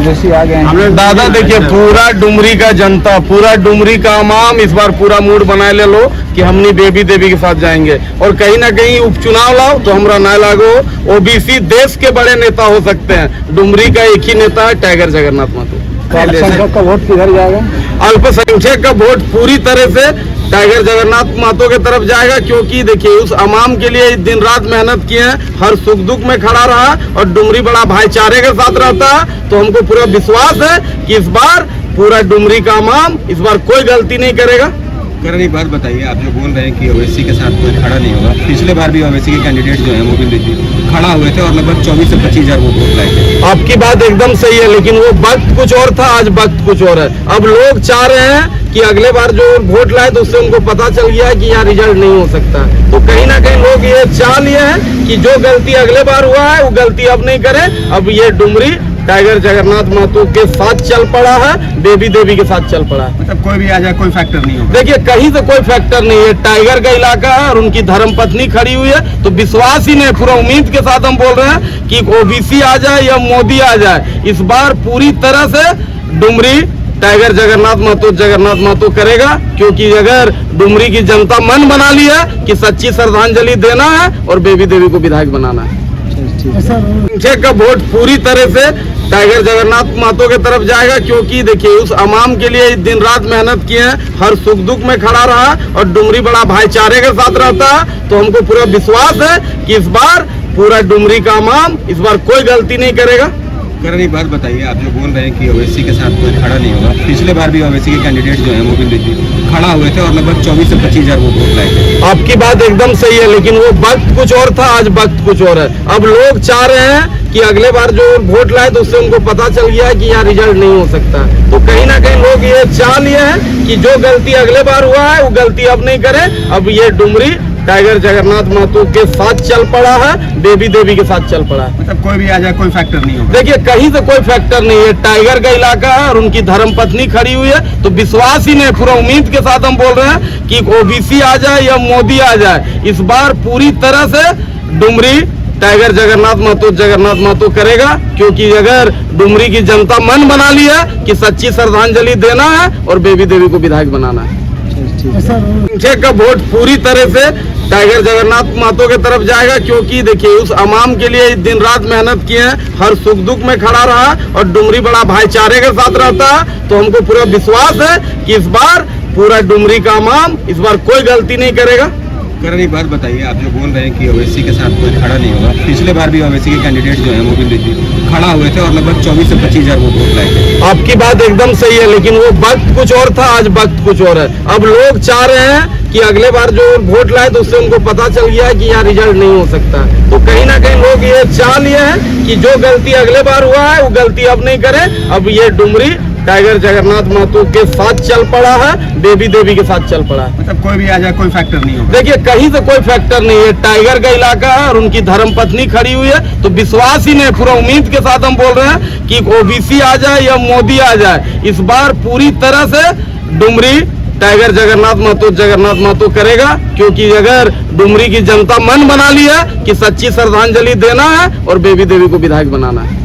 आ गए दादा देखिए, पूरा डुमरी का जनता, पूरा डुमरी का आवाम इस बार पूरा मूड बनाए ले लो कि हमनी बेबी देवी के साथ जाएंगे। और कहीं ना कहीं उपचुनाव लाओ तो हमरा ना लागो, ओबीसी देश के बड़े नेता हो सकते हैं। डुमरी का एक ही नेता है, टाइगर जगन्नाथ महतो। अल्पसंख्यक का वोट किधर जाएगा? अल्पसंख्यक का वोट पूरी तरह से टाइगर जगन्नाथ महतो के तरफ जाएगा, क्योंकि देखिए उस अवाम के लिए दिन रात मेहनत किए हैं, हर सुख दुख में खड़ा रहा और डुमरी बड़ा भाईचारे के साथ रहता है। तो हमको पूरा विश्वास है कि इस बार पूरा डुमरी का अवाम इस बार कोई गलती नहीं करेगा। करण, एक बात बताइए, आप जो बोल रहे हैं कि ओवैसी के साथ कोई खड़ा नहीं होगा, पिछले बार भी ओवैसी के कैंडिडेट जो है मोबिंद जी खड़ा हुए थे और लगभग 24 से 25 हजार वोट लाए थे। आपकी बात एकदम सही है, लेकिन वो वक्त कुछ और था, आज वक्त कुछ और है। अब लोग चाह रहे हैं कि अगले बार जो वोट लाए तो उससे उनको पता चल गया है कि यहाँ रिजल्ट नहीं हो सकता। तो कहीं ना कहीं लोग ये चाह लिए हैं कि जो गलती अगले बार हुआ है वो गलती अब नहीं करे। अब ये डुमरी टाइगर जगन्नाथ महतो के साथ चल पड़ा है, बेबी देवी के साथ चल पड़ा है। मतलब कोई भी आ जाए कोई फैक्टर नहीं होगा। देखिए कहीं से कोई फैक्टर नहीं है, टाइगर का इलाका है और उनकी धर्मपत्नी खड़ी हुई है, तो विश्वास ही नहीं, पूरा उम्मीद के साथ हम बोल रहे हैं कि ओबीसी आ जाए या मोदी आ जाए, इस बार पूरी तरह से डुमरी टाइगर जगन्नाथ महतो करेगा। क्योंकि अगर डुमरी की जनता मन बना ली है कि सच्ची श्रद्धांजलि देना है और बेबी देवी को विधायक बनाना है, का वोट पूरी तरह से टाइगर जगन्नाथ महतो के तरफ जाएगा। क्योंकि देखिए उस अवाम के लिए दिन रात मेहनत किए हैं, हर सुख दुख में खड़ा रहा और डुमरी बड़ा भाईचारे के साथ रहता है। तो हमको पूरा विश्वास है कि इस बार पूरा डुमरी का अवाम इस बार कोई गलती नहीं करेगा। करण, एक बात बताइए, आप जो बोल रहे हैं कि ओवैसी के साथ कोई खड़ा नहीं होगा, पिछले बार भी ओवैसी के कैंडिडेट जो है मोबिंद जी खड़ा हुए थे और लगभग 24 से 25 हजार वोट लाए थे। आपकी बात एकदम सही है, लेकिन वो वक्त कुछ और था, आज वक्त कुछ और है। अब लोग चाह रहे हैं कि अगले बार जो वोट लाए तो उससे उनको पता चल गया है कि यहाँ रिजल्ट नहीं हो सकता। तो कहीं ना कहीं लोग ये चाह लिए हैं कि जो गलती अगले बार हुआ है वो गलती अब नहीं करे। अब ये डुमरी टाइगर जगन्नाथ महतो के साथ चल पड़ा है, बेबी देवी के साथ चल पड़ा है। मतलब कोई भी आ जाए कोई फैक्टर नहीं होगा। देखिए कहीं से कोई फैक्टर नहीं है, टाइगर का इलाका है और उनकी धर्मपत्नी खड़ी हुई है, तो विश्वास ही नहीं, पूरा उम्मीद के साथ हम बोल रहे हैं कि ओबीसी आ जाए या मोदी आ जाए, इस बार पूरी तरह से डुमरी टाइगर जगन्नाथ महतो करेगा। क्योंकि अगर डुमरी की जनता मन बना ली है कि सच्ची श्रद्धांजलि देना है और बेबी देवी को विधायक बनाना है, का वोट पूरी तरह से टाइगर जगन्नाथ महतो के तरफ जाएगा। क्योंकि देखिए उस अवाम के लिए दिन रात मेहनत किए हैं, हर सुख दुख में खड़ा रहा और डुमरी बड़ा भाईचारे के साथ रहता है। तो हमको पूरा विश्वास है कि इस बार पूरा डुमरी का अवाम इस बार कोई गलती नहीं करेगा। करण, एक बात बताइए, आप जो बोल रहे हैं कि ओवैसी के साथ कोई खड़ा नहीं होगा, पिछले बार भी ओवैसी के कैंडिडेट जो है मोबिंद जी खड़ा हुए थे और लगभग 24 से 25 हजार वोट लाए थे। आपकी बात एकदम सही है, लेकिन वो वक्त कुछ और था, आज वक्त कुछ और है। अब लोग चाह रहे हैं कि अगले बार जो वोट लाए तो उससे उनको पता चल गया है कि यहाँ रिजल्ट नहीं हो सकता। तो कहीं ना कहीं लोग ये चाह लिए हैं कि जो गलती अगले बार हुआ है वो गलती अब नहीं करे। अब ये डुमरी टाइगर जगन्नाथ महतो के साथ चल पड़ा है, बेबी देवी के साथ चल पड़ा है। मतलब कोई भी आ जाए कोई फैक्टर नहीं होगा। देखिए कहीं से कोई फैक्टर नहीं है, टाइगर का इलाका है और उनकी धर्मपत्नी खड़ी हुई है, तो विश्वास ही नहीं, पूरा उम्मीद के साथ हम बोल रहे हैं कि ओबीसी आ जाए या मोदी आ जाए, इस बार पूरी तरह से डुमरी टाइगर जगन्नाथ महतो करेगा। क्योंकि अगर डुमरी की जनता मन बना ली है कि सच्ची श्रद्धांजलि देना है और बेबी देवी को विधायक बनाना है।